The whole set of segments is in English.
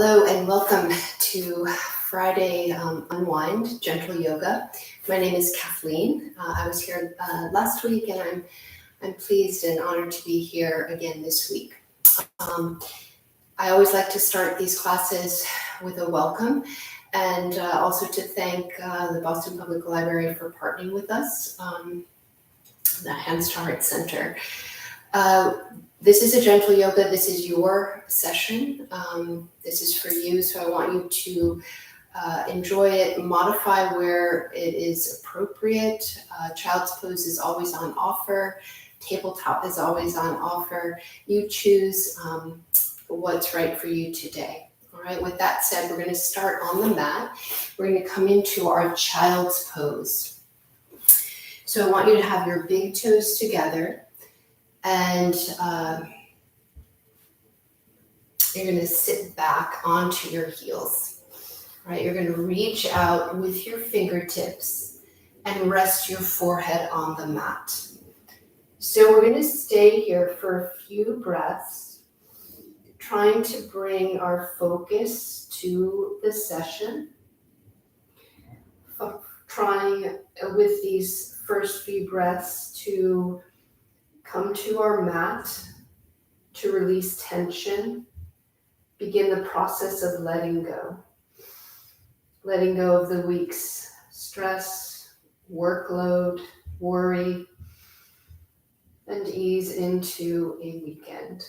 Hello and welcome to Friday Unwind, Gentle Yoga. My name is Kathleen. I was here last week and I'm pleased and honored to be here again this week. I always like to start these classes with a welcome and also to thank the Boston Public Library for partnering with us, the Hands to Heart Center. This is a gentle yoga. This is your session. This is for you, so I want you to enjoy it, modify where it is appropriate. Child's pose is always on offer. Tabletop is always on offer. You choose what's right for you today. All right, with that said, we're going to start on the mat. We're going to come into our child's pose. So I want you to have your big toes together. And you're going to sit back onto your heels, right? You're going to reach out with your fingertips and rest your forehead on the mat. So we're going to stay here for a few breaths, trying to bring our focus to the session. Trying with these first few breaths to come to our mat, to release tension, begin the process of letting go. Letting go of the week's stress, workload, worry, and ease into a weekend.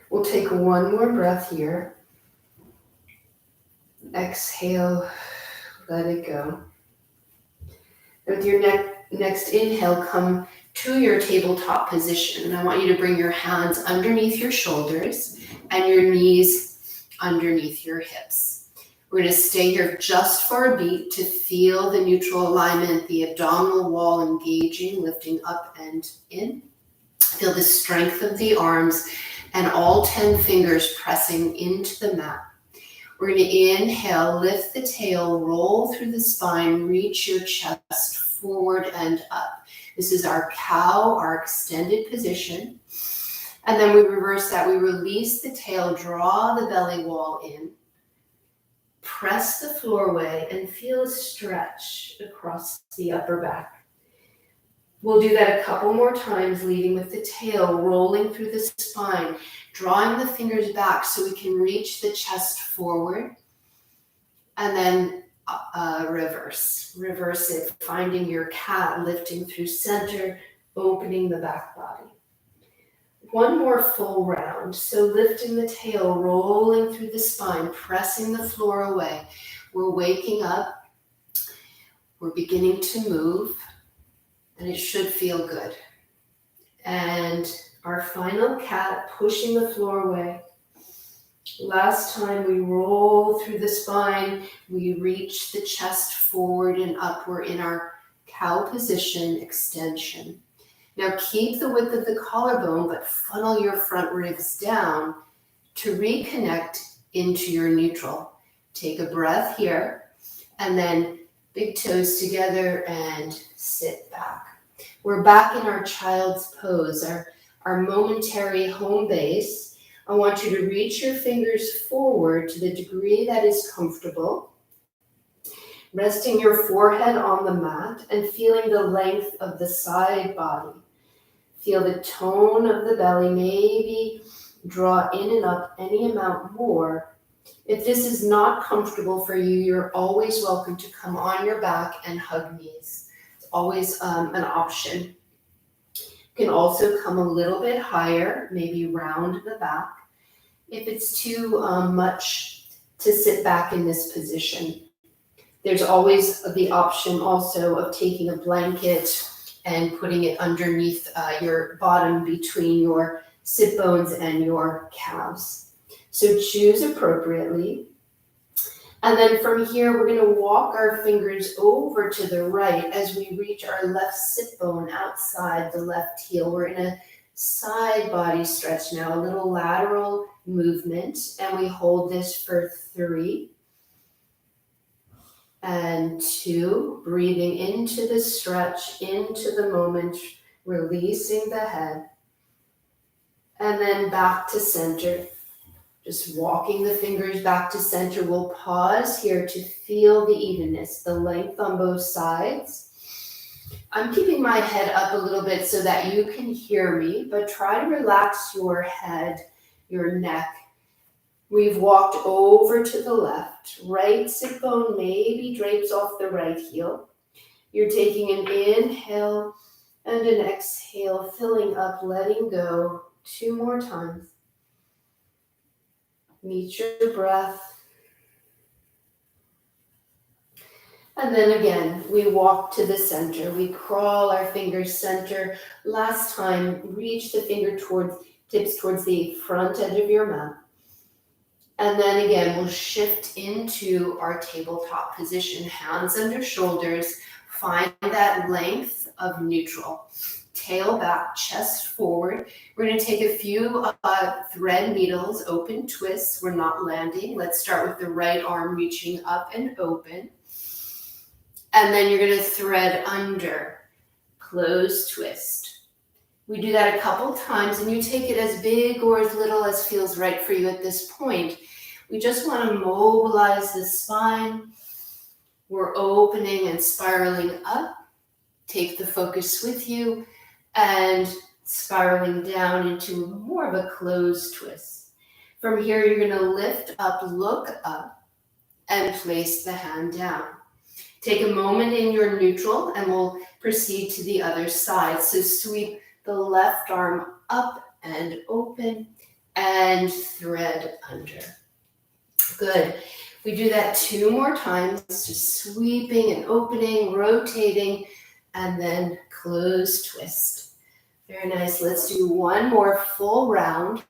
We'll take one more breath here. Exhale, let it go. With your next inhale, come to your tabletop position. And I want you to bring your hands underneath your shoulders and your knees underneath your hips. We're going to stay here just for a beat to feel the neutral alignment, the abdominal wall engaging, lifting up and in. Feel the strength of the arms and all 10 fingers pressing into the mat. We're going to inhale, lift the tail, roll through the spine, reach your chest forward and up. This is our cow, our extended position. And then we reverse that. We release the tail, draw the belly wall in, press the floor away, and feel a stretch across the upper back. We'll do that a couple more times, leading with the tail, rolling through the spine, drawing the fingers back so we can reach the chest forward. And then reverse it, finding your cat, lifting through center, opening the back body. One more full round. So lifting the tail, rolling through the spine, pressing the floor away. We're waking up. We're beginning to move, and it should feel good. And our final cat, pushing the floor away. Last time we roll through the spine, we reach the chest forward and up. We're in our cow position extension. Now keep the width of the collarbone, but funnel your front ribs down to reconnect into your neutral. Take a breath here, and then big toes together and sit back. We're back in our child's pose, our momentary home base. I want you to reach your fingers forward to the degree that is comfortable, resting your forehead on the mat and feeling the length of the side body. Feel the tone of the belly, maybe draw in and up any amount more. If this is not comfortable for you, you're always welcome to come on your back and hug knees. It's always an option. You can also come a little bit higher, maybe round the back. If it's too much to sit back in this position, there's always the option also of taking a blanket and putting it underneath your bottom between your sit bones and your calves. So choose appropriately. And then from here, we're going to walk our fingers over to the right as we reach our left sit bone outside the left heel. We're in a side body stretch now, a little lateral movement, and we hold this for 3 and 2, breathing into the stretch, into the moment, releasing the head, and then back to center. Just walking the fingers back to center. We'll pause here to feel the evenness, the length on both sides. I'm keeping my head up a little bit so that you can hear me, but try to relax your head, your neck. We've walked over to the left. Right sit bone maybe drapes off the right heel. You're taking an inhale and an exhale, filling up, letting go. 2 more times. Meet your breath. And then again, we walk to the center. We crawl our fingers center. Last time, reach the tips towards the front edge of your mat. And then again, we'll shift into our tabletop position. Hands under shoulders. Find that length of neutral. Tail back, chest forward. We're going to take a few thread needles, open twists. We're not landing. Let's start with the right arm reaching up and open. And then you're going to thread under, close twist. We do that a couple times, and you take it as big or as little as feels right for you at this point. We just want to mobilize the spine. We're opening and spiraling up. Take the focus with you and spiraling down into more of a closed twist. From here, you're going to lift up, look up, and place the hand down. Take a moment in your neutral, and we'll proceed to the other side. So sweep the left arm up and open and thread under. Good. We do that 2 more times, just sweeping and opening, rotating, and then close twist. Very nice. Let's do 1 more full round.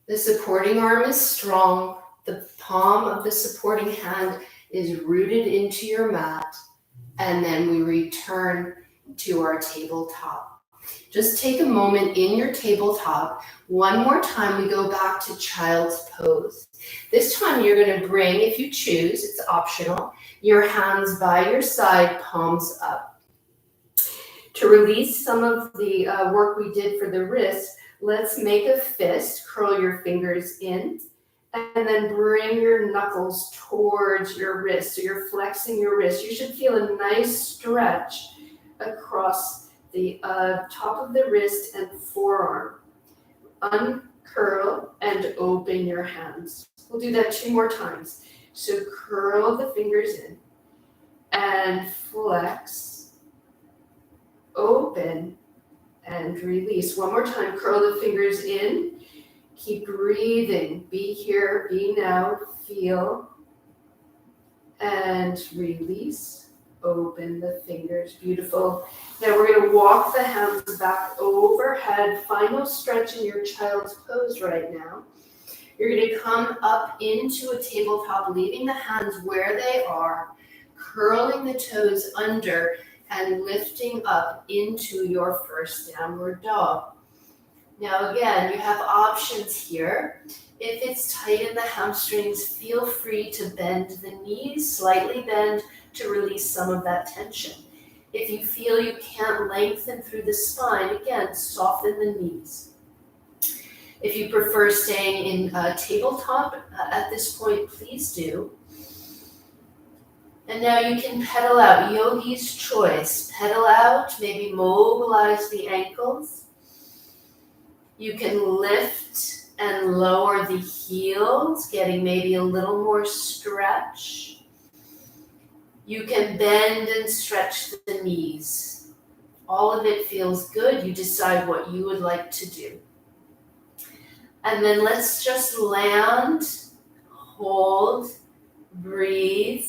The supporting arm is strong. The palm of the supporting hand is rooted into your mat. And then we return to our tabletop. Just take a moment in your tabletop. 1 more time, we go back to child's pose. This time you're going to bring, if you choose, it's optional, your hands by your side, palms up. To release some of the work we did for the wrist, let's make a fist, curl your fingers in, and then bring your knuckles towards your wrist. So you're flexing your wrist. You should feel a nice stretch across the top of the wrist and forearm. Uncurl and open your hands. We'll do that 2 more times. So curl the fingers in and flex. Open and release. 1 more time. Curl the fingers in. Keep breathing. Be here, be now. Feel and release. Open the fingers. Beautiful. Now we're going to walk the hands back overhead. Final stretch in your child's pose right now. You're going to come up into a tabletop, leaving the hands where they are, curling the toes under, and lifting up into your first downward dog. Now again, you have options here. If it's tight in the hamstrings, feel free to bend the knees, slightly bend to release some of that tension. If you feel you can't lengthen through the spine, again, soften the knees. If you prefer staying in tabletop at this point, please do. And now you can pedal out, yogi's choice. Pedal out, maybe mobilize the ankles. You can lift and lower the heels, getting maybe a little more stretch. You can bend and stretch the knees. All of it feels good. You decide what you would like to do. And then let's just land, hold, breathe.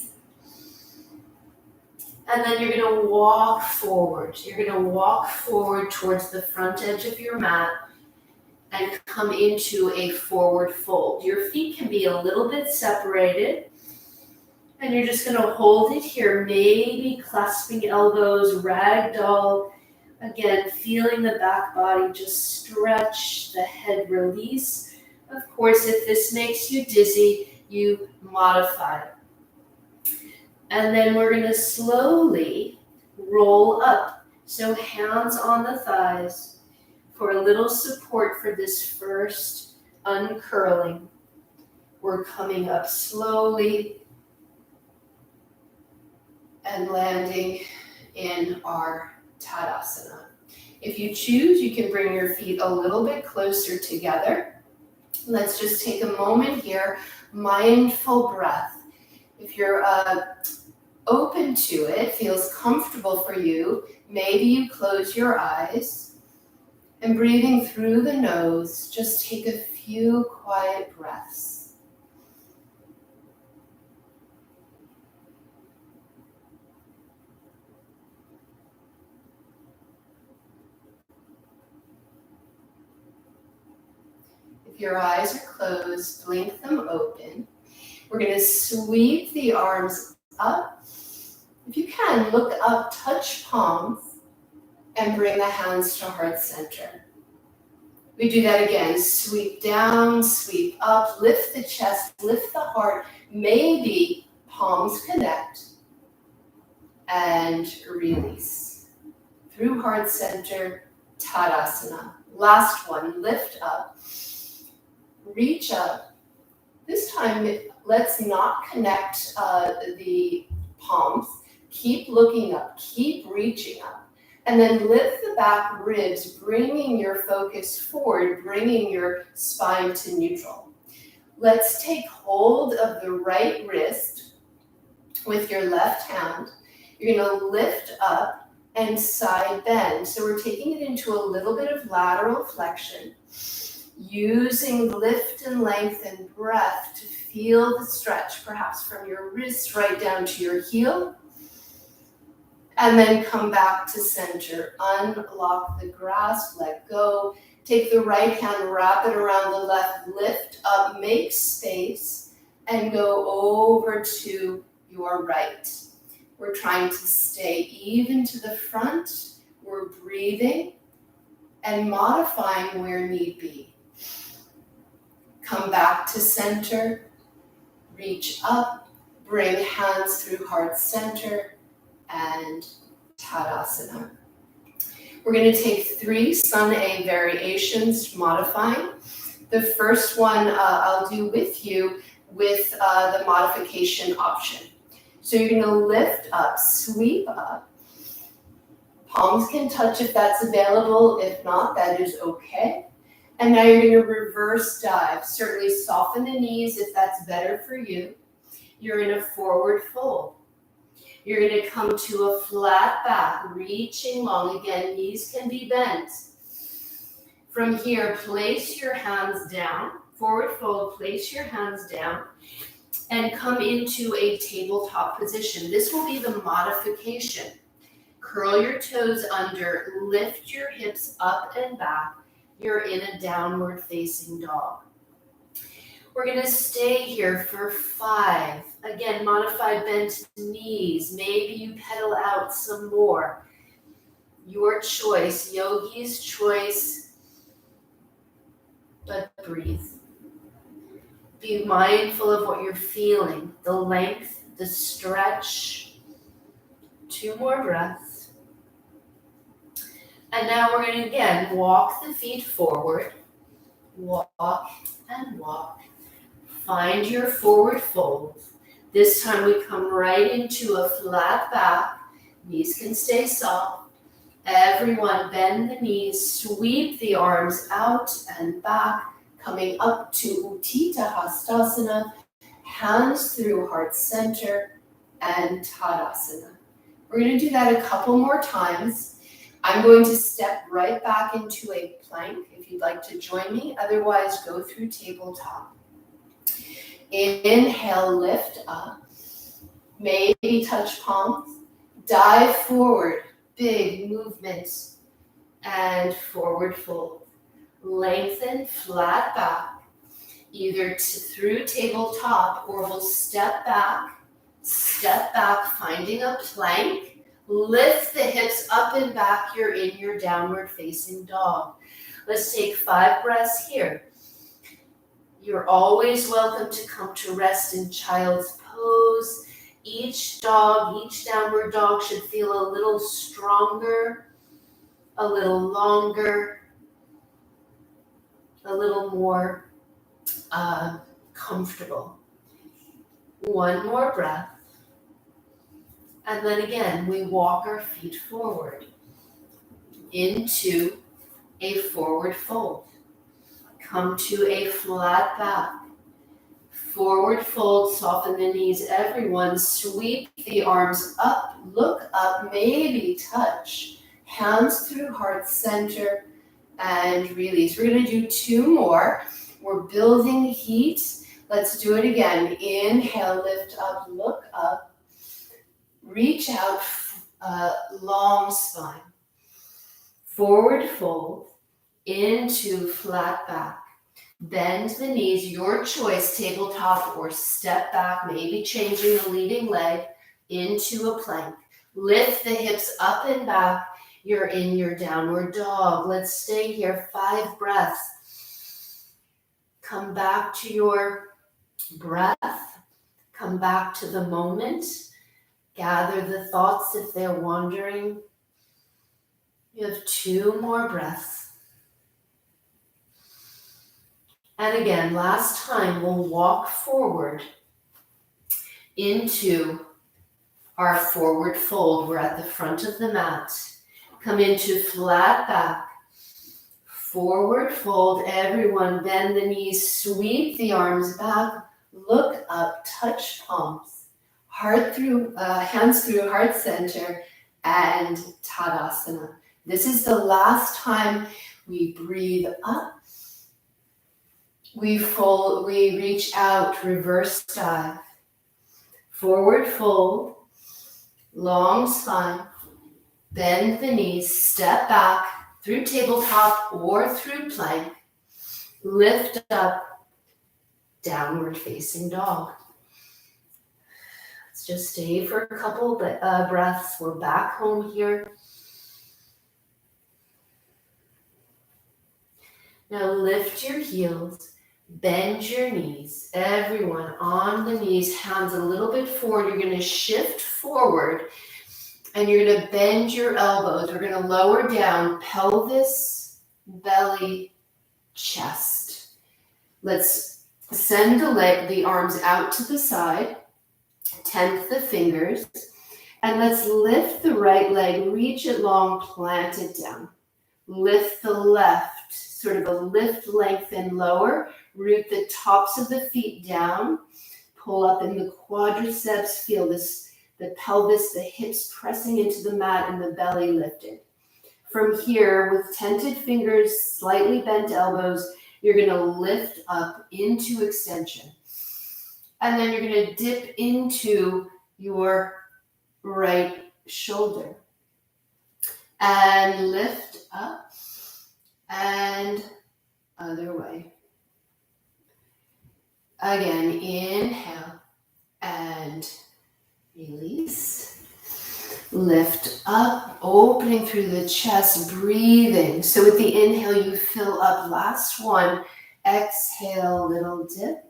And then you're going to walk forward. You're going to walk forward towards the front edge of your mat and come into a forward fold. Your feet can be a little bit separated. And you're just going to hold it here, maybe clasping elbows, ragdoll. Again, feeling the back body just stretch, the head release. Of course, if this makes you dizzy, you modify it. And then we're going to slowly roll up. So hands on the thighs for a little support for this first uncurling. We're coming up slowly and landing in our Tadasana. If you choose, you can bring your feet a little bit closer together. Let's just take a moment here, mindful breath. If you're open to it, feels comfortable for you, maybe you close your eyes and breathing through the nose, just take a few quiet breaths. If your eyes are closed, blink them open. We're going to sweep the arms up. If you can, look up, touch palms, and bring the hands to heart center. We do that again. Sweep down, sweep up, lift the chest, lift the heart. Maybe palms connect and release. Through heart center, Tadasana. Last one, lift up, reach up. This time, let's not connect the palms. Keep looking up, keep reaching up. And then lift the back ribs, bringing your focus forward, bringing your spine to neutral. Let's take hold of the right wrist with your left hand. You're going to lift up and side bend. So we're taking it into a little bit of lateral flexion, using lift and length and breath to feel the stretch, perhaps from your wrist right down to your heel. And then come back to center. Unlock the grasp, let go. Take the right hand, wrap it around the left, lift up, make space, and go over to your right. We're trying to stay even to the front. We're breathing and modifying where need be. Come back to center, reach up, bring hands through heart center, and Tadasana. We're going to take 3 Sun A variations, modifying. The first one I'll do with you with the modification option. So you're going to lift up, sweep up. Palms can touch if that's available. If not, that is okay. And now you're going to reverse dive. Certainly soften the knees if that's better for you. You're in a forward fold. You're going to come to a flat back, reaching long. Again, knees can be bent. From here, place your hands down. Forward fold, place your hands down. And come into a tabletop position. This will be the modification. Curl your toes under, lift your hips up and back. You're in a downward facing dog. We're going to stay here for 5. Again, modified bent knees. Maybe you pedal out some more. Your choice, yogi's choice, but breathe. Be mindful of what you're feeling, the length, the stretch. 2 more breaths. And now we're going to, again, walk the feet forward. Walk and walk. Find your forward fold. This time we come right into a flat back. Knees can stay soft. Everyone bend the knees, sweep the arms out and back, coming up to Utthita Hastasana, hands through heart center, and Tadasana. We're going to do that a couple more times. I'm going to step right back into a plank if you'd like to join me. Otherwise, go through tabletop. Inhale, lift up. Maybe touch palms. Dive forward. Big movement. And forward fold. Lengthen, flat back. Either through tabletop or we'll step back, finding a plank. Lift the hips up and back. You're in your downward facing dog. Let's take 5 breaths here. You're always welcome to come to rest in child's pose. Each dog, each downward dog should feel a little stronger, a little longer, a little more comfortable. One more breath. And then again, we walk our feet forward into a forward fold. Come to a flat back. Forward fold, soften the knees. Everyone, sweep the arms up, look up, maybe touch. Hands through heart center and release. We're going to do 2 more. We're building heat. Let's do it again. Inhale, lift up, look up. Reach out, long spine. Forward fold into flat back. Bend the knees, your choice, tabletop or step back, maybe changing the leading leg into a plank. Lift the hips up and back. You're in your downward dog. Let's stay here, 5 breaths. Come back to your breath. Come back to the moment. Gather the thoughts if they're wandering. You have 2 more breaths. And again, last time, we'll walk forward into our forward fold. We're at the front of the mat. Come into flat back. Forward fold. Everyone, bend the knees, sweep the arms back, look up, touch palms. Hands through heart center and Tadasana. This is the last time we breathe up. We fold, we reach out, reverse dive. Forward fold, long spine, bend the knees, step back through tabletop or through plank. Lift up, downward facing dog. Let's just stay for a couple breaths. We're back home here. Now lift your heels. Bend your knees. Everyone on the knees, hands a little bit forward. You're going to shift forward and you're going to bend your elbows. We're going to lower down pelvis, belly, chest. Let's send the arms out to the side. Tenth the fingers. And let's lift the right leg, reach it long, plant it down. Lift the left, sort of a lift, lengthen, lower. Root the tops of the feet down. Pull up in the quadriceps. Feel this, the pelvis, the hips pressing into the mat and the belly lifted. From here, with tented fingers, slightly bent elbows, you're going to lift up into extension. And then you're going to dip into your right shoulder. And lift up and other way. Again, inhale and release. Lift up, opening through the chest, breathing. So with the inhale, you fill up. Last one, exhale, little dip.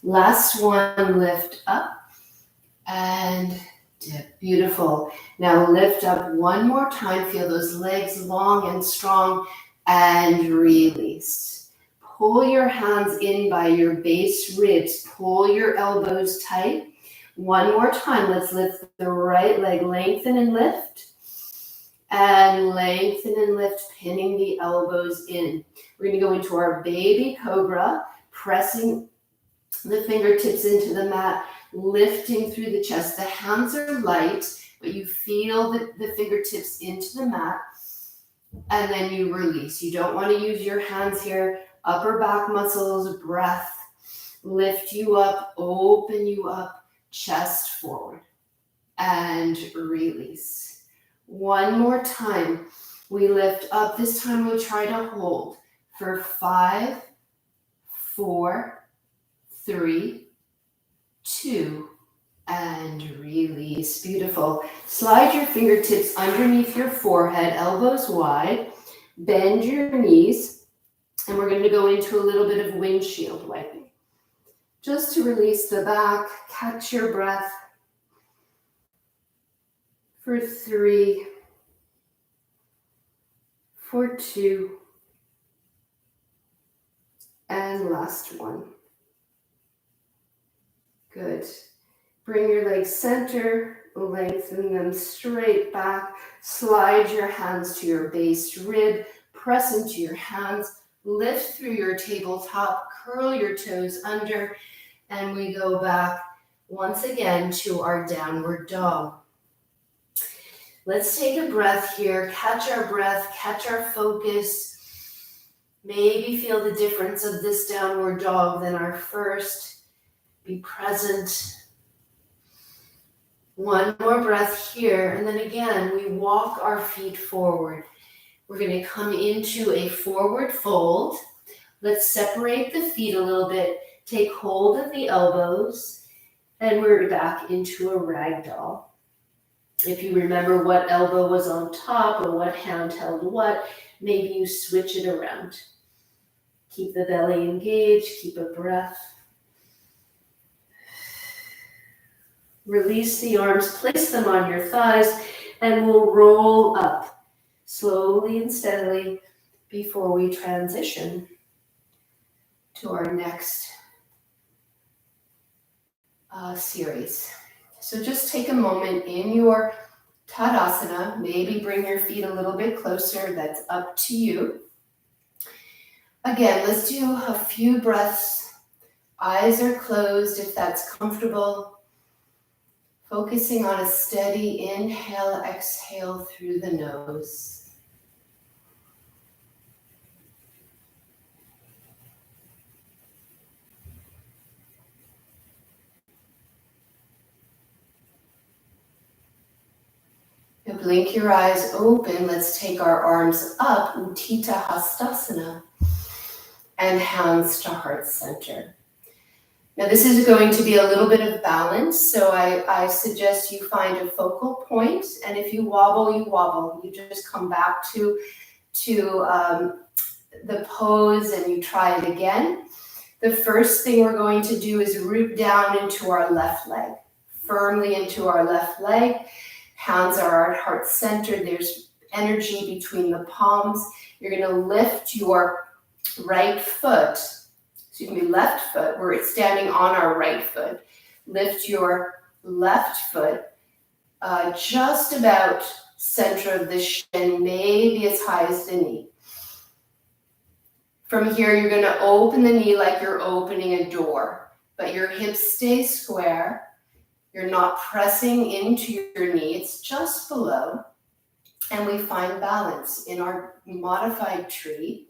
Last one, lift up and dip. Beautiful. Now lift up one more time. Feel those legs long and strong and release. Pull your hands in by your base ribs. Pull your elbows tight. One more time. Let's lift the right leg. Lengthen and lift. And lengthen and lift, pinning the elbows in. We're going to go into our baby cobra, pressing the fingertips into the mat, lifting through the chest. The hands are light, but you feel the fingertips into the mat. And then you release. You don't want to use your hands here. Upper back muscles, breath, lift you up, open you up, chest forward, and release. One more time. We lift up. This time we'll try to hold for 5, 4, 3, 2, and release. Beautiful. Slide your fingertips underneath your forehead, elbows wide. Bend your knees. And we're going to go into a little bit of windshield wiping. Just to release the back, catch your breath for 3, for 2, and last one. Good. Bring your legs center, lengthen them straight back. Slide your hands to your base rib. Press into your hands. Lift through your tabletop. Curl your toes under. And we go back once again to our downward dog. Let's take a breath here. Catch our breath. Catch our focus. Maybe feel the difference of this downward dog than our first. Be present. One more breath here, and then again, we walk our feet forward. We're going to come into a forward fold. Let's separate the feet a little bit. Take hold of the elbows, and we're back into a ragdoll. If you remember what elbow was on top or what hand held what, maybe you switch it around. Keep the belly engaged, keep a breath. Release the arms, place them on your thighs, and we'll roll up slowly and steadily before we transition to our next series. So just take a moment in your Tadasana, maybe bring your feet a little bit closer, that's up to you. Again, let's do a few breaths. Eyes are closed if that's comfortable. Focusing on a steady inhale, exhale through the nose. Now blink your eyes open. Let's take our arms up, Uttita Hastasana, and hands to heart center. Now this is going to be a little bit of balance, so I suggest you find a focal point, and if you wobble, you wobble. You just come back to the pose and you try it again. The first thing we're going to do is root down into our left leg, firmly into our left leg. Hands are at heart center. There's energy between the palms. You're going to lift your left foot, we're standing on our right foot. Lift your left foot just about center of the shin, maybe as high as the knee. From here, you're going to open the knee like you're opening a door, but your hips stay square. You're not pressing into your knee, it's just below. And we find balance in our modified tree.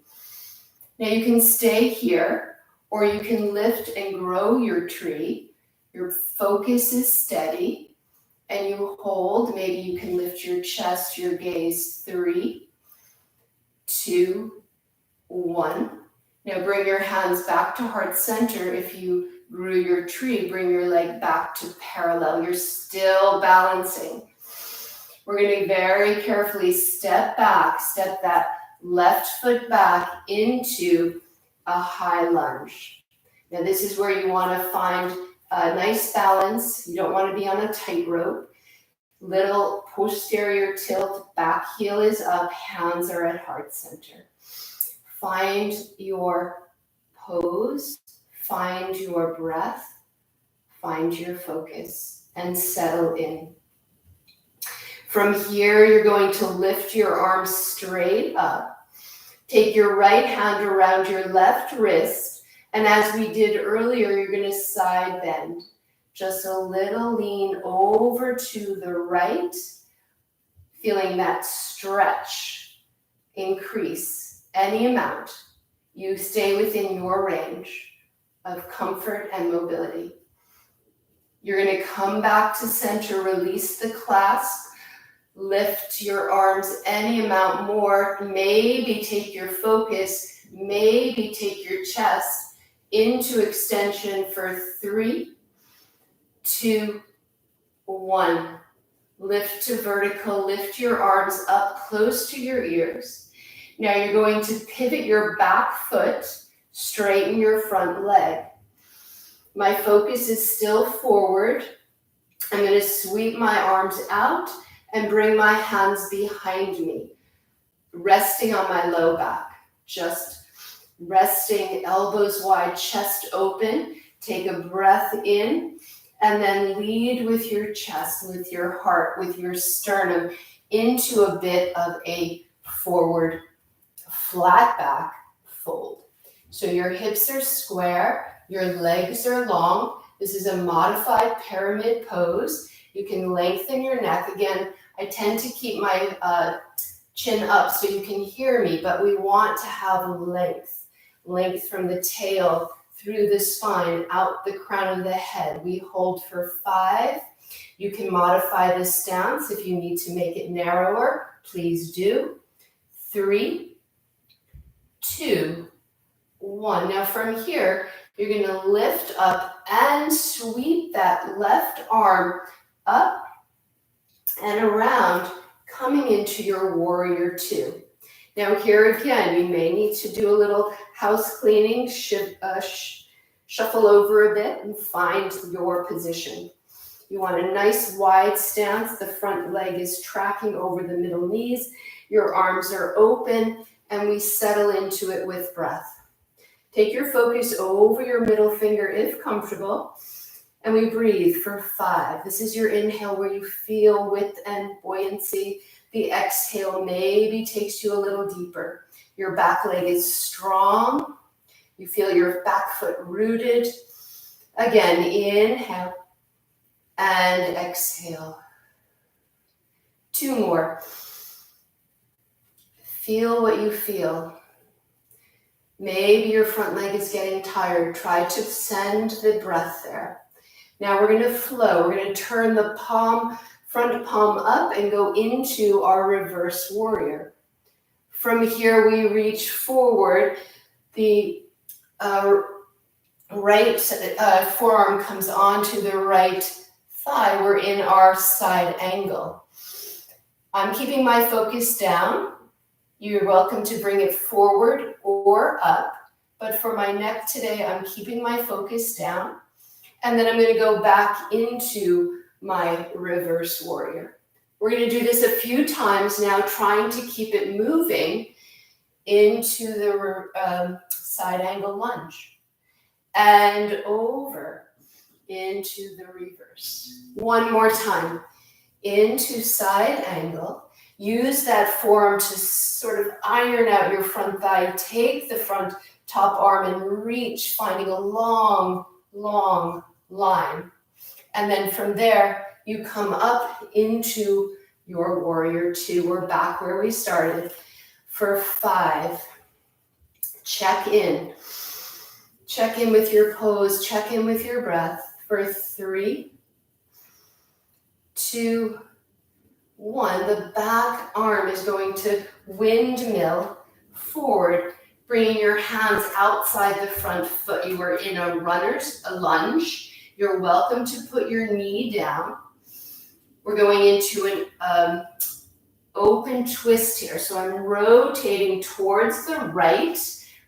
Now you can stay here, or you can lift and grow your tree. Your focus is steady, and you hold. Maybe you can lift your chest, your gaze. 3, 2, 1. Now bring your hands back to heart center. If you grew your tree, bring your leg back to parallel. You're still balancing. We're going to very carefully step back, step that left foot back into a high lunge. Now this is where you want to find a nice balance. You don't want to be on a tightrope. Little posterior tilt, back heel is up, hands are at heart center. Find your pose, find your breath, find your focus, and settle in. From here, you're going to lift your arms straight up. Take your right hand around your left wrist, and as we did earlier, you're going to side bend. Just a little lean over to the right, feeling that stretch increase any amount. You stay within your range of comfort and mobility. You're going to come back to center, release the clasp. Lift your arms any amount more. Maybe take your focus, maybe take your chest into extension for 3, 2, 1. Lift to vertical, lift your arms up close to your ears. Now you're going to pivot your back foot, straighten your front leg. My focus is still forward. I'm going to sweep my arms out and bring my hands behind me, resting on my low back, just resting, elbows wide, chest open. Take a breath in and then lead with your chest, with your heart, with your sternum into a bit of a forward flat back fold. So your hips are square, your legs are long. This is a modified pyramid pose. You can lengthen your neck. Again, I tend to keep my chin up so you can hear me, but we want to have length from the tail through the spine, out the crown of the head. We hold for 5. You can modify this stance if you need to make it narrower. Please do. 3, 2, 1. Now from here, you're going to lift up and sweep that left arm up and around, coming into your warrior 2. Now here again, you may need to do a little house cleaning, shuffle over a bit and find your position. You want a nice wide stance. The front leg is tracking over the middle knees. Your arms are open, and we settle into it with breath. Take your focus over your middle finger if comfortable, and we breathe for 5. This is your inhale where you feel width and buoyancy. The exhale maybe takes you a little deeper. Your back leg is strong. You feel your back foot rooted. Again, inhale and exhale. 2 more. Feel what you feel. Maybe your front leg is getting tired. Try to send the breath there. Now we're going to flow. We're going to turn the front palm up and go into our reverse warrior. From here, we reach forward. The right forearm comes onto the right thigh. We're in our side angle. I'm keeping my focus down. You're welcome to bring it forward or up. But for my neck today, I'm keeping my focus down. And then I'm going to go back into my reverse warrior. We're going to do this a few times now, trying to keep it moving into the side angle lunge and over into the reverse. One more time, into side angle. Use that forearm to sort of iron out your front thigh. Take the front top arm and reach, finding a long, long line. And then from there, you come up into your warrior 2. We're back where we started for 5. Check in. Check in with your pose. Check in with your breath for 3, 2, 1. The back arm is going to windmill forward, bringing your hands outside the front foot. You are in a lunge. You're welcome to put your knee down. We're going into an open twist here. So I'm rotating towards the right,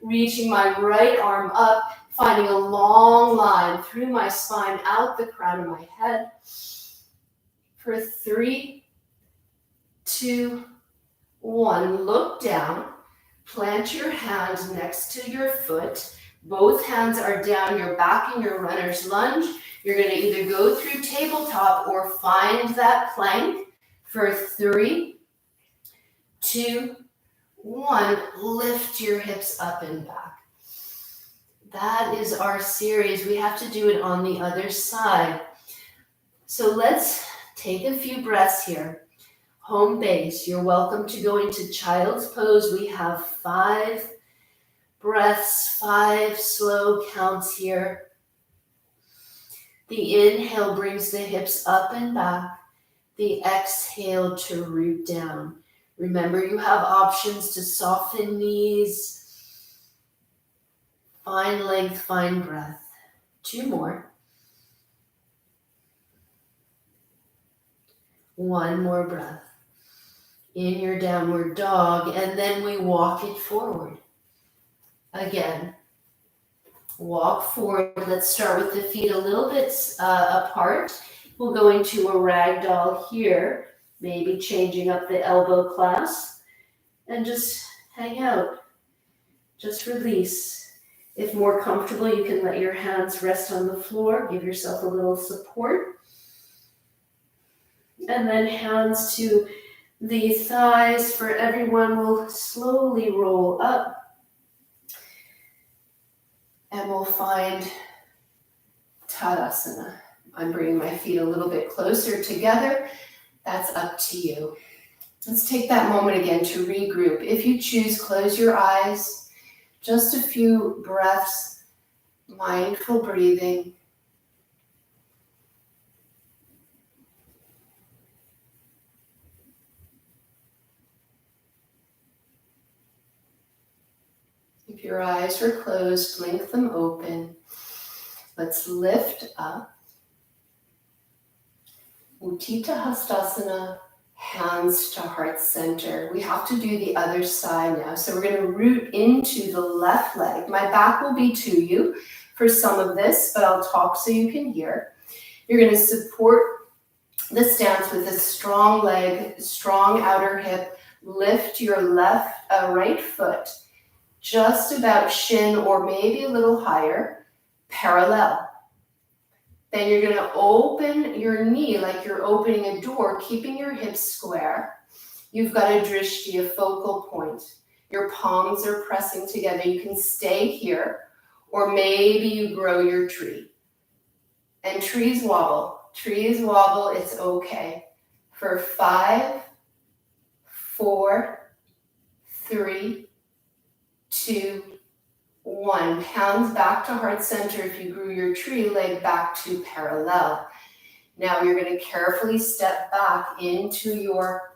reaching my right arm up, finding a long line through my spine, out the crown of my head. For 3, 2, 1. Look down. Plant your hand next to your foot. Both hands are down. You're back in your runner's lunge. You're going to either go through tabletop or find that plank for 3, 2, 1. Lift your hips up and back. That is our series. We have to do it on the other side. So let's take a few breaths here. Home base. You're welcome to go into child's pose. We have 5 breaths, 5 slow counts here. The inhale brings the hips up and back. The exhale to root down. Remember, you have options to soften knees. Find length, find breath. 2 more. 1 more breath. In your downward dog, and then we walk it forward. Again, walk forward. Let's start with the feet a little bit apart. We'll go into a ragdoll here, maybe changing up the elbow clasp, and just hang out. Just release. If more comfortable, you can let your hands rest on the floor. Give yourself a little support. And then hands to the thighs for everyone will slowly roll up. And we'll find Tadasana. I'm bringing my feet a little bit closer together. That's up to you. Let's take that moment again to regroup. If you choose, close your eyes. Just a few breaths, mindful breathing. If your eyes were closed, blink them open. Let's lift up. Utthita Hastasana, hands to heart center. We have to do the other side now. So we're going to root into the left leg. My back will be to you for some of this, but I'll talk so you can hear. You're going to support the stance with a strong leg, strong outer hip. Lift your right foot just about shin or maybe a little higher, parallel. Then you're going to open your knee like you're opening a door, keeping your hips square. You've got a drishti, a focal point. Your palms are pressing together. You can stay here, or maybe you grow your tree. And trees wobble. Trees wobble, it's okay. For 5, 4, 3, 2, 1. Hands back to heart center. If you grew your tree, leg back to parallel. Now you're going to carefully step back into your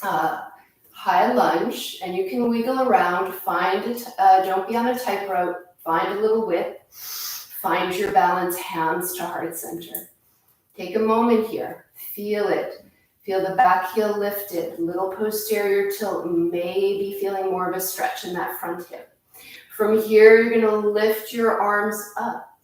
high lunge, and you can wiggle around. Find it. Don't be on a tight rope. Find a little width. Find your balance. Hands to heart center. Take a moment here. Feel it. Feel the back heel lifted. Little posterior tilt. Maybe feeling more of a stretch in that front hip. From here, you're going to lift your arms up.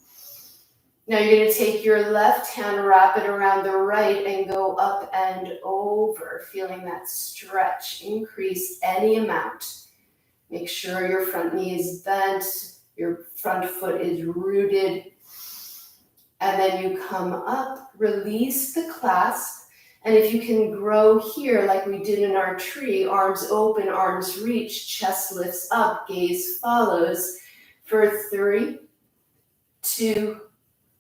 Now you're going to take your left hand, wrap it around the right, and go up and over, feeling that stretch. Increase any amount. Make sure your front knee is bent, your front foot is rooted. And then you come up, release the clasp. And if you can grow here like we did in our tree, arms open, arms reach, chest lifts up, gaze follows for 3, 2,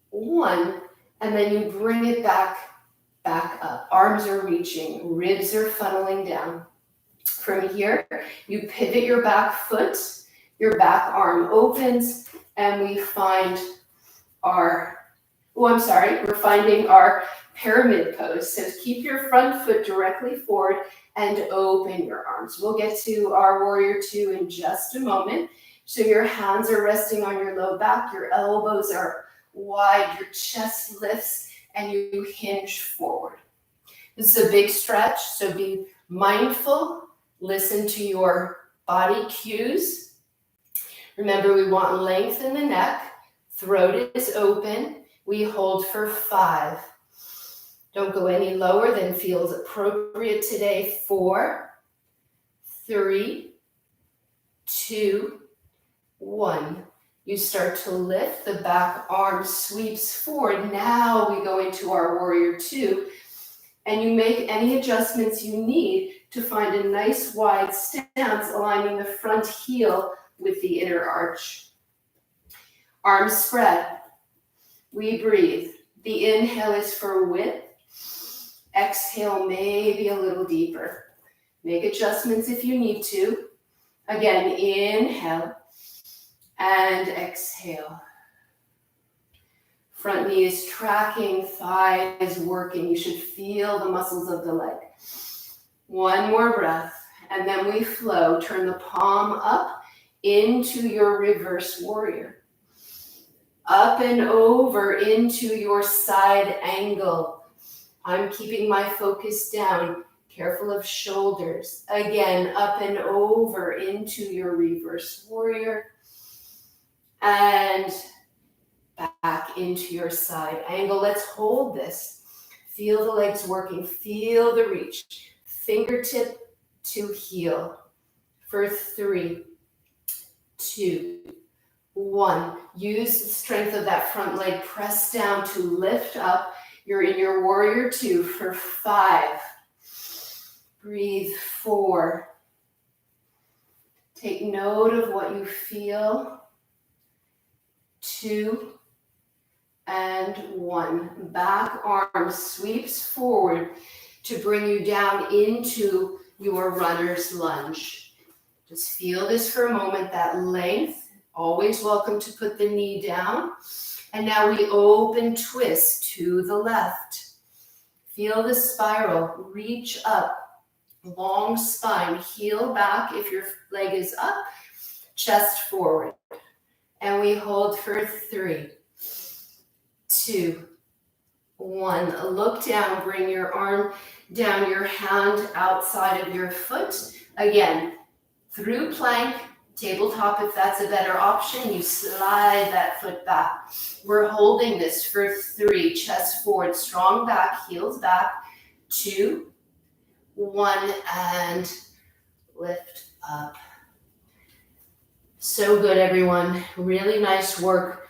1. And then you bring it back up. Arms are reaching, ribs are funneling down. From here, you pivot your back foot, your back arm opens, and we find we're finding our pyramid pose. So keep your front foot directly forward and open your arms. We'll get to our warrior 2 in just a moment. So your hands are resting on your low back, your elbows are wide, your chest lifts, and you hinge forward. This is a big stretch, so be mindful. Listen to your body cues. Remember, we want length in the neck. Throat is open. We hold for 5. Don't go any lower than feels appropriate today. 4, 3, 2, 1. You start to lift. The back arm sweeps forward. Now we go into our warrior 2. And you make any adjustments you need to find a nice wide stance, aligning the front heel with the inner arch. Arms spread. We breathe. The inhale is for width. Exhale, maybe a little deeper. Make adjustments if you need to. Again, inhale and exhale. Front knee is tracking, thigh is working. You should feel the muscles of the leg. One more breath, and then we flow. Turn the palm up into your reverse warrior. Up and over into your side angle. I'm keeping my focus down. Careful of shoulders. Again, up and over into your reverse warrior. And back into your side angle. Let's hold this. Feel the legs working. Feel the reach. Fingertip to heel. For 3, 2, 1. Use the strength of that front leg. Press down to lift up. You're in your warrior 2 for 5. Breathe. 4. Take note of what you feel. 2 and 1. Back arm sweeps forward to bring you down into your runner's lunge. Just feel this for a moment, that length. Always welcome to put the knee down. And now we open twist to the left. Feel the spiral. Reach up. Long spine. Heel back if your leg is up. Chest forward. And we hold for 3, 2, 1. Look down. Bring your arm down, your hand outside of your foot. Again, through plank. Tabletop, if that's a better option, you slide that foot back. We're holding this for 3, chest forward, strong back, heels back, 2, 1, and lift up. So good, everyone. Really nice work.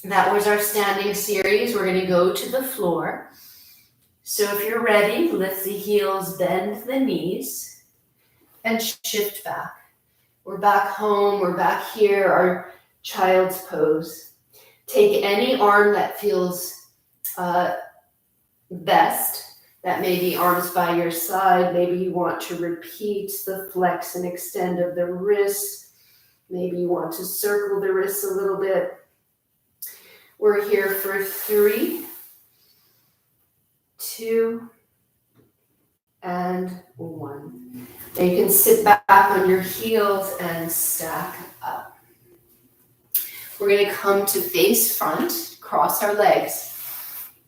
That was our standing series. We're going to go to the floor. So if you're ready, lift the heels, bend the knees, and shift back. We're back home, we're back here, our child's pose. Take any arm that feels best. That may be arms by your side. Maybe you want to repeat the flex and extend of the wrists. Maybe you want to circle the wrists a little bit. We're here for 3, 2, and 1. And you can sit back on your heels and stack up. We're going to come to face front, cross our legs.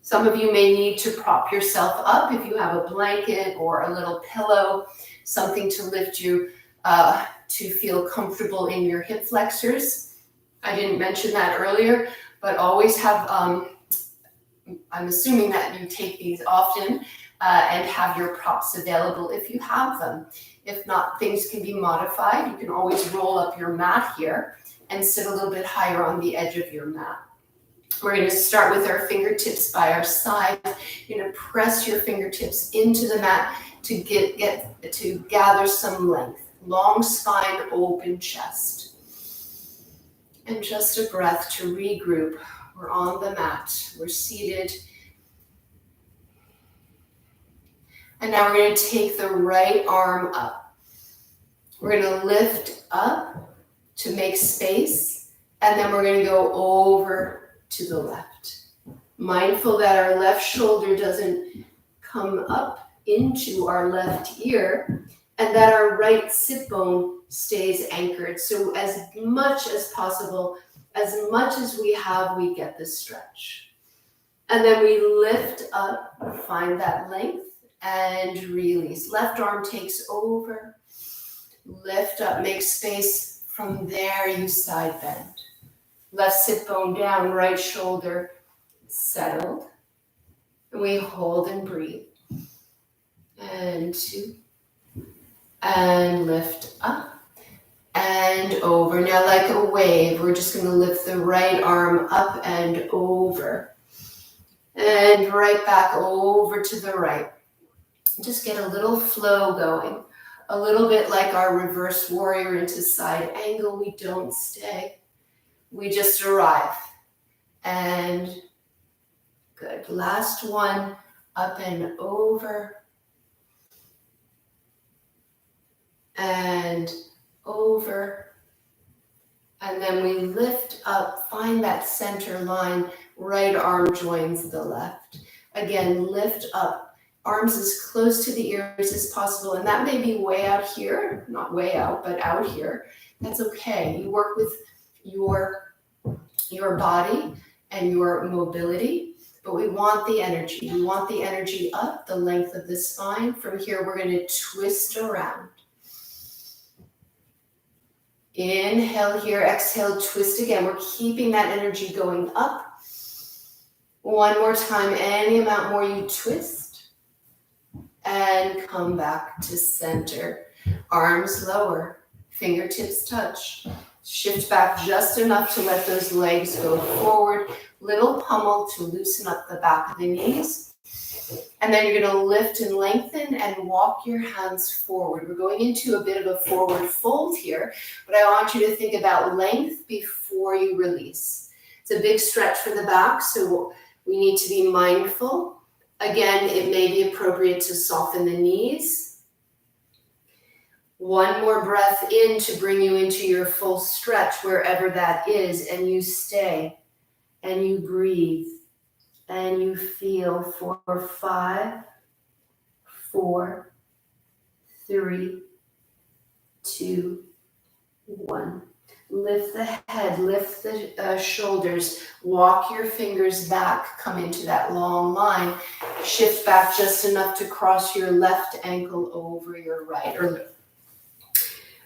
Some of you may need to prop yourself up if you have a blanket or a little pillow, something to lift you to feel comfortable in your hip flexors. I didn't mention that earlier, but always have, I'm assuming that you take these often, and have your props available if you have them. If not, things can be modified. You can always roll up your mat here and sit a little bit higher on the edge of your mat. We're going to start with our fingertips by our side. You're going to press your fingertips into the mat to to gather some length. Long spine, open chest. And just a breath to regroup. We're on the mat. We're seated. And now we're going to take the right arm up. We're going to lift up to make space, and then we're going to go over to the left. Mindful that our left shoulder doesn't come up into our left ear, and that our right sit bone stays anchored. So as much as possible, as much as we have, we get the stretch. And then we lift up, find that length, and release. Left arm takes over. Lift up, make space. From there, you side bend. Left sit bone down, right shoulder settled. And we hold and breathe. And 2. And lift up. And over. Now, like a wave, we're just going to lift the right arm up and over. And right back over to the right. Just get a little flow going. A little bit like our reverse warrior into side angle. We don't stay. We just arrive. And good. Last one. Up and over. And over. And then we lift up. Find that center line. Right arm joins the left. Again, lift up. Arms as close to the ears as possible. And that may be way out here, not way out, but out here. That's okay. You work with your body and your mobility, but we want the energy. We want the energy up, the length of the spine. From here, we're going to twist around. Inhale here, exhale, twist again. We're keeping that energy going up. One more time, any amount more you twist. And come back to center. Arms lower, fingertips touch. Shift back just enough to let those legs go forward. Little pummel to loosen up the back of the knees. And then you're going to lift and lengthen and walk your hands forward. We're going into a bit of a forward fold here, but I want you to think about length before you release. It's a big stretch for the back, so we need to be mindful. Again, it may be appropriate to soften the knees. One more breath in to bring you into your full stretch, wherever that is, and you stay and you breathe. And you feel for 5, 4, 3, 2, 1. Lift the head, lift the shoulders, walk your fingers back, come into that long line. Shift back just enough to cross your left ankle over your right,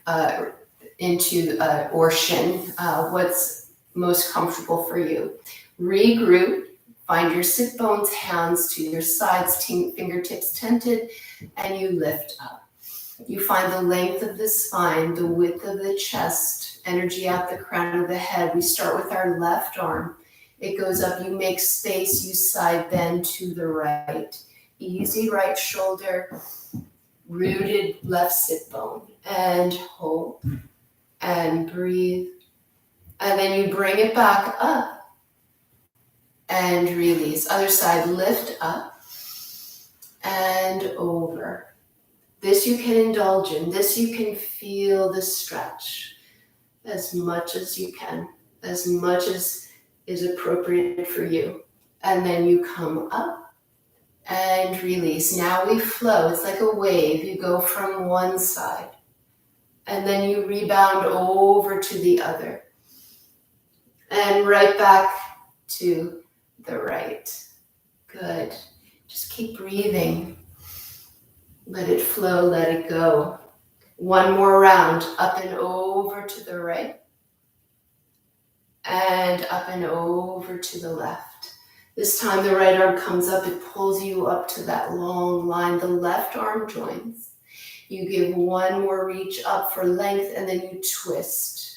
or into or shin, what's most comfortable for you. Regroup. Find your sit bones, hands to your sides, fingertips tented, and you lift up. You find the length of the spine, the width of the chest, energy out the crown of the head. We start with our left arm. It goes up, you make space, you side bend to the right. Easy right shoulder, rooted left sit bone. And hold, and breathe. And then you bring it back up. And release. Other side, lift up and over. This you can indulge in. This you can feel the stretch as much as you can, as much as is appropriate for you. And then you come up and release. Now we flow. It's like a wave. You go from one side and then you rebound over to the other and right back to the right. Good. Just keep breathing. Let it flow, let it go. One more round, up and over to the right. And up and over to the left. This time the right arm comes up, it pulls you up to that long line. The left arm joins. You give one more reach up for length and then you twist.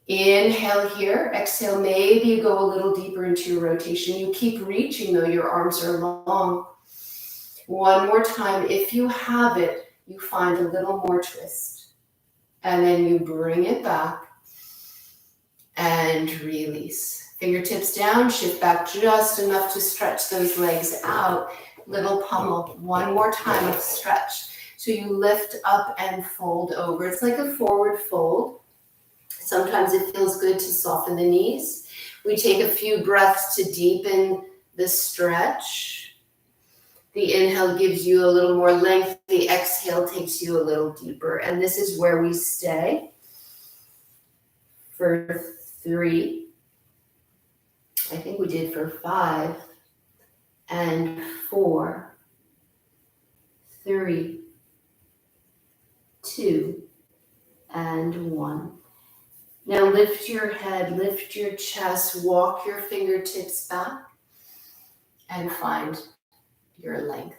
Inhale here, exhale, maybe you go a little deeper into your rotation. You keep reaching though, your arms are long. One more time, if you have it, you find a little more twist. And then you bring it back and release. Fingertips down, shift back just enough to stretch those legs out. Little pummel, one more time of stretch. So you lift up and fold over. It's like a forward fold. Sometimes it feels good to soften the knees. We take a few breaths to deepen the stretch. The inhale gives you a little more length. The exhale takes you a little deeper. And this is where we stay for 3. I think we did for 5 and 4, 3, 2, and 1. Now lift your head, lift your chest, walk your fingertips back, and find your length.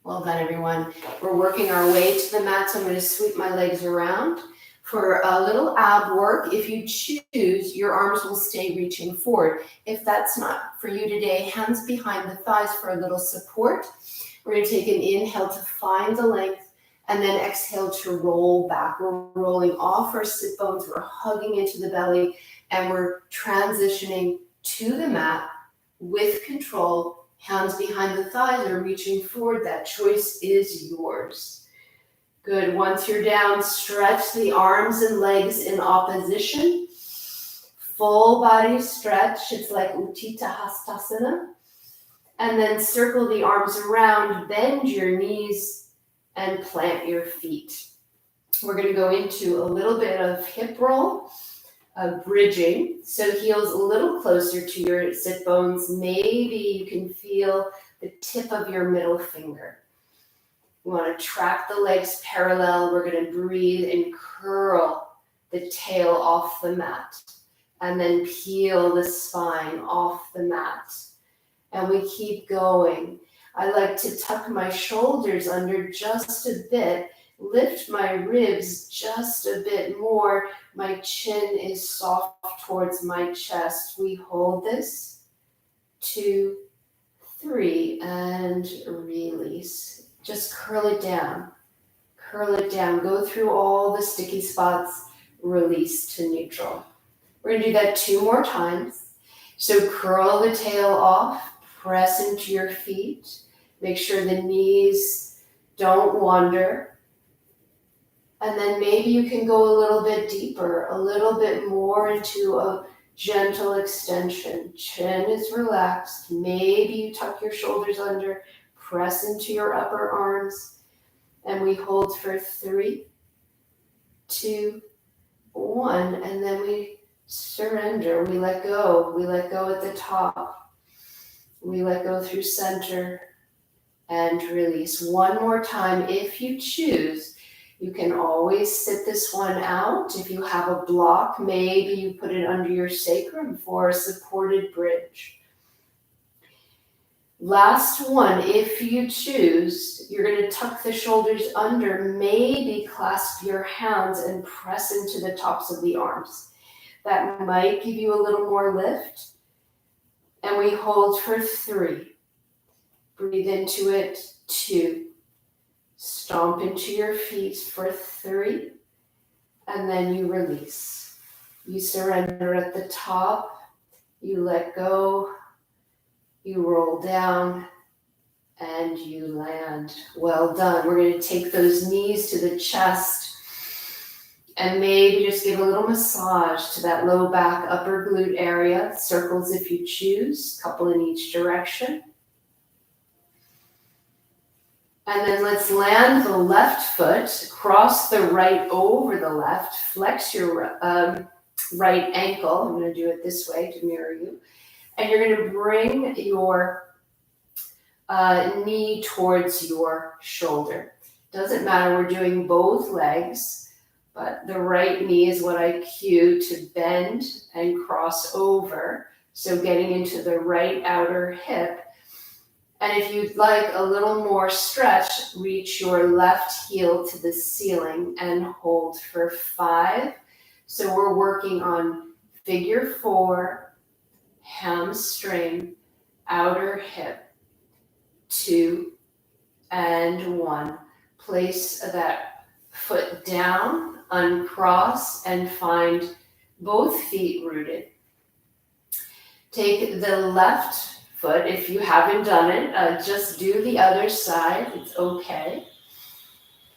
Well done, everyone. We're working our way to the mat, so I'm going to sweep my legs around. For a little ab work, if you choose, your arms will stay reaching forward. If that's not for you today, hands behind the thighs for a little support. We're going to take an inhale to find the length. And then exhale to roll back. We're rolling off our sit bones. We're hugging into the belly. And we're transitioning to the mat with control. Hands behind the thighs or reaching forward. That choice is yours. Good. Once you're down, stretch the arms and legs in opposition. Full body stretch. It's like Utthita. And then circle the arms around. Bend your knees. And plant your feet. We're going to go into a little bit of hip roll, bridging. So heels a little closer to your sit bones. Maybe you can feel the tip of your middle finger. We want to track the legs parallel. We're going to breathe and curl the tail off the mat. And then peel the spine off the mat. And we keep going. I like to tuck my shoulders under just a bit lift my ribs just a bit more. My chin is soft towards my chest. We hold this. 2, 3, and release. Just curl it down. Curl it down. Go through all the sticky spots. Release to neutral. We're going to do that 2 more times. So curl the tail off. Press into your feet. Make sure the knees don't wander. And then maybe you can go a little bit deeper, a little bit more into a gentle extension. Chin is relaxed. Maybe you tuck your shoulders under, press into your upper arms, and we hold for 3, 2, 1, and then we surrender. We let go. We let go at the top. We let go through center and release. One more time if you choose. You can always sit this one out. If you have a block, maybe you put it under your sacrum for a supported bridge. Last one, if you choose, you're going to tuck the shoulders under, maybe clasp your hands and press into the tops of the arms. That might give you a little more lift. And we hold for 3. Breathe into it, 2. Stomp into your feet for 3, and then you release. You surrender at the top, you let go, you roll down, and you land. Well done. We're going to take those knees to the chest, and maybe just give a little massage to that low back, upper glute area. Circles if you choose, couple in each direction. And then let's land the left foot, cross the right over the left, flex your right ankle. I'm going to do it this way to mirror you. And you're going to bring your knee towards your shoulder. Doesn't matter, we're doing both legs, but the right knee is what I cue to bend and cross over. So getting into the right outer hip. And if you'd like a little more stretch, reach your left heel to the ceiling and hold for 5. So we're working on figure 4, hamstring, outer hip, 2, and 1. Place that foot down, uncross, and find both feet rooted. Take the left foot. If you haven't done it, just do the other side. It's okay.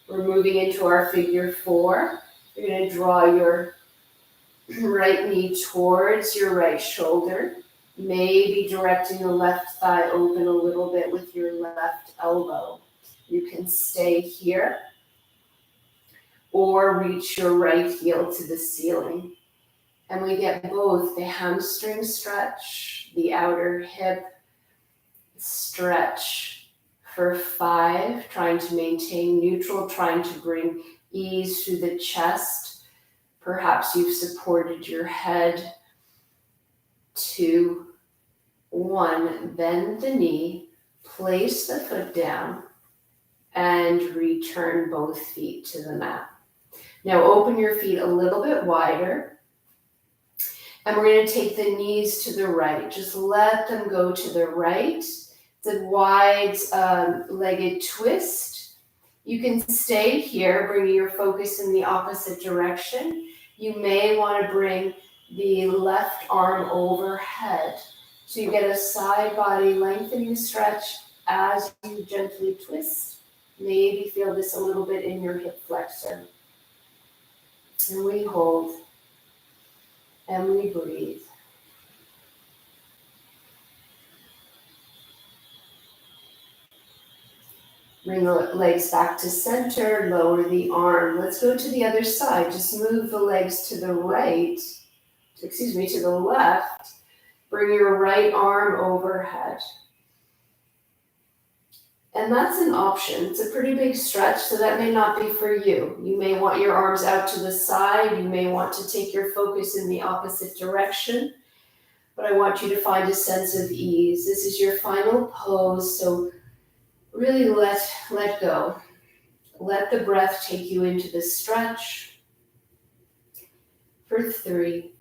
We're moving into our figure 4. You're going to draw your right knee towards your right shoulder, maybe directing the left thigh open a little bit with your left elbow. You can stay here or reach your right heel to the ceiling. And we get both the hamstring stretch, the outer hip stretch for 5, trying to maintain neutral, trying to bring ease through the chest. Perhaps you've supported your head. 2, 1, bend the knee, place the foot down, and return both feet to the mat. Now open your feet a little bit wider. And we're going to take the knees to the right. Just let them go to the right. It's a wide legged twist. You can stay here, bringing your focus in the opposite direction. You may want to bring the left arm overhead. So you get a side body lengthening stretch as you gently twist. Maybe feel this a little bit in your hip flexor. And we hold. And we breathe. Bring the legs back to center, lower the arm. Let's go to the other side. Just move the legs to the right, to the left. Bring your right arm overhead. And that's an option. It's a pretty big stretch, so that may not be for you. You may want your arms out to the side. You may want to take your focus in the opposite direction. But I want you to find a sense of ease. This is your final pose, so really let go. Let the breath take you into the stretch for 3,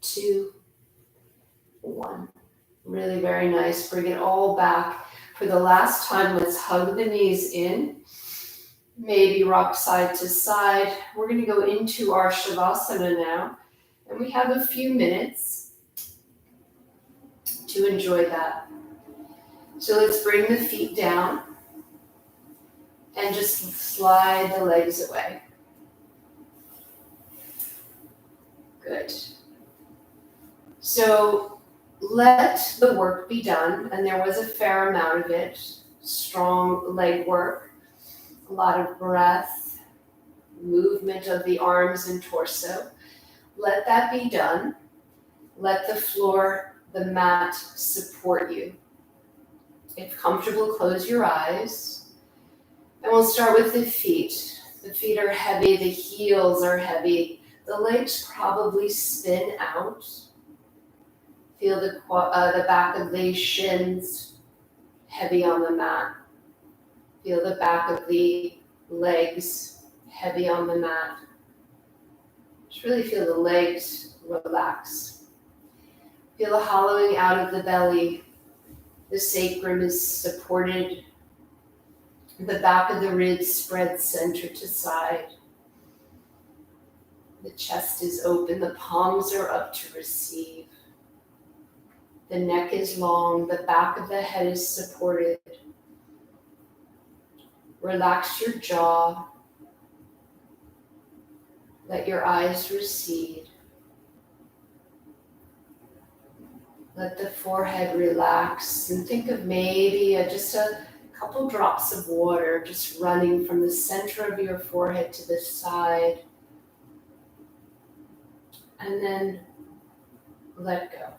2, 1. Really very nice. Bring it all back. For the last time, let's hug the knees in. Maybe rock side to side. We're going to go into our Shavasana now. And we have a few minutes to enjoy that. So let's bring the feet down and just slide the legs away. Good. So let the work be done, and there was a fair amount of it. Strong leg work, a lot of breath, movement of the arms and torso. Let that be done. Let the floor, the mat support you. If comfortable, close your eyes. And we'll start with the feet. The feet are heavy, the heels are heavy. The legs probably spin out. Feel the back of the shins heavy on the mat. Feel the back of the legs heavy on the mat. Just really feel the legs relax. Feel the hollowing out of the belly. The sacrum is supported. The back of the ribs spread center to side. The chest is open. The palms are up to receive. The neck is long. The back of the head is supported. Relax your jaw. Let your eyes recede. Let the forehead relax and think of maybe just a couple drops of water just running from the center of your forehead to the side. And then let go.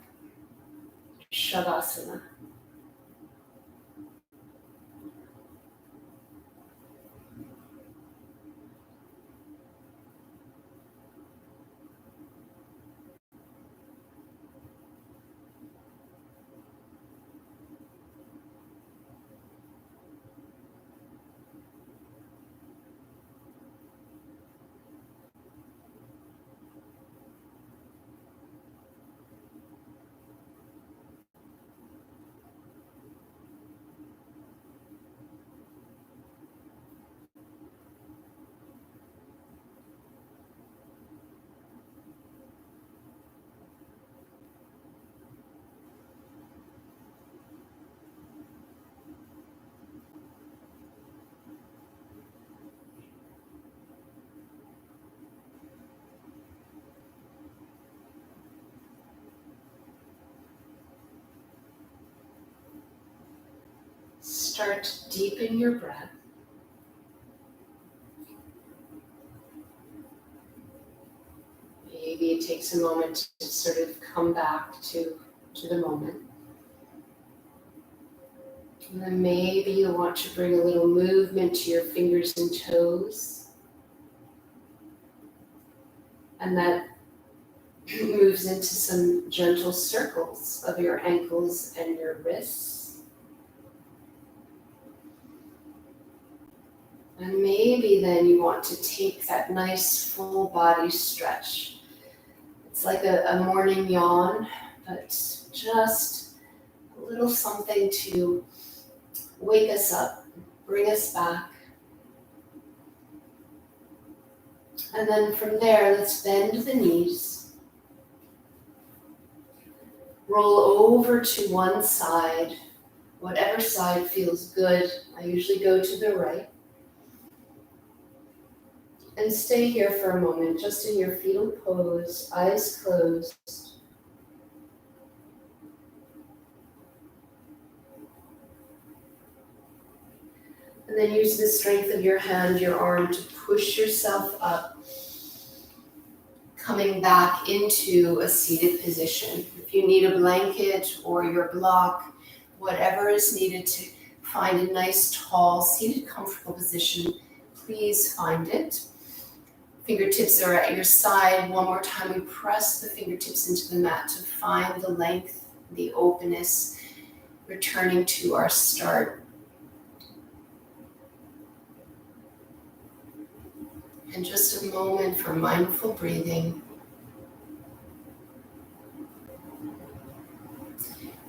Shavasana. Start to deepen your breath. Maybe it takes a moment to sort of come back to the moment. And then maybe you'll want to bring a little movement to your fingers and toes. And that moves into some gentle circles of your ankles and your wrists. And maybe then you want to take that nice full body stretch. It's like a morning yawn, but just a little something to wake us up, bring us back. And then from there, let's bend the knees. Roll over to one side, whatever side feels good. I usually go to the right. And stay here for a moment, just in your fetal pose, eyes closed. And then use the strength of your hand, your arm to push yourself up, coming back into a seated position. If you need a blanket or your block, whatever is needed to find a nice, tall, seated, comfortable position, please find it. Fingertips are at your side. One more time, we press the fingertips into the mat to find the length, the openness, returning to our start. And just a moment for mindful breathing.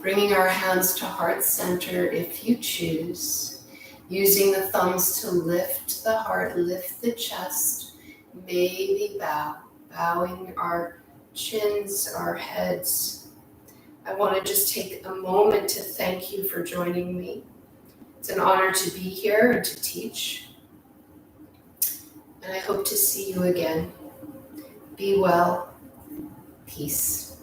Bringing our hands to heart center if you choose. Using the thumbs to lift the heart, lift the chest, maybe bow. Bowing our chins, our heads. I want to just take a moment to thank you for joining me. It's an honor to be here and to teach. And I hope to see you again. Be well. Peace.